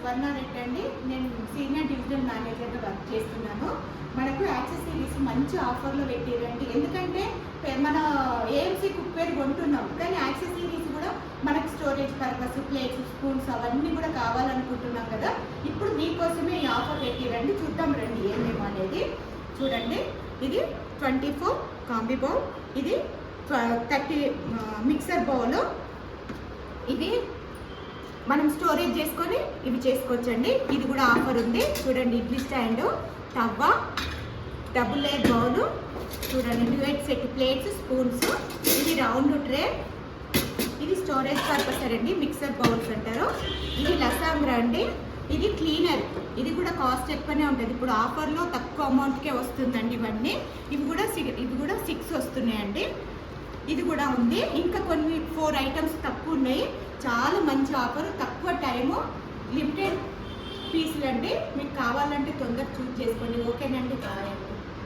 స్వర్ణారెడ్డి అండి. నేను senior divisional మేనేజర్గా వర్క్ చేస్తున్నాను. మనకు యాక్సెసరీస్ మంచి ఆఫర్లో పెట్టిరండి. ఎందుకంటే మన ఏఎంసీ కుక్వేర్ కొంటున్నాం, కానీ యాక్సెసరీస్ కూడా మనకు స్టోరేజ్ పర్పస్, ప్లేట్స్, స్పూన్స్ అవన్నీ కూడా కావాలనుకుంటున్నాం కదా. ఇప్పుడు మీకోసమే ఈ ఆఫర్ పెట్టిరండి. చూద్దాం రండి ఏమేమో అనేది. చూడండి, ఇది 24 కాంబీ బౌల్, ఇది 30 మిక్సర్ బౌల్. ఇది మనం స్టోరేజ్ చేసుకొని ఇవి చేసుకోవచ్చండి. ఇది కూడా ఆఫర్ ఉంది. చూడండి, ఇడ్లీ స్టాండ్, తవ్వ, డబుల్ లేయర్ బౌల్, చూడండి డ్యూయెట్ సెట్ ప్లేట్స్, స్పూన్స్. ఇది రౌండ్ ట్రే, ఇది స్టోరేజ్ పర్పస్ అండి, మిక్సర్ బౌల్స్ అంటారు. ఇది లసాంగ్రా అండి, ఇది క్లీనర్. ఇది కూడా కాస్ట్ ఎక్కువనే ఉంటుంది. ఇప్పుడు ఆఫర్లో తక్కువ అమౌంట్కే వస్తుందండి ఇవన్నీ. ఇవి కూడా 6 వస్తున్నాయండి. ఇది కూడా ఉంది. ఇంకా కొన్ని 4 ఐటమ్స్ తక్కువ ఉన్నాయి. చాలా మంచి ఆఫర్, తక్కువ టైము, లిమిటెడ్ పీసులు అండి. మీకు కావాలంటే తొందరగా చూస్ చేసుకోండి. ఓకేనండి.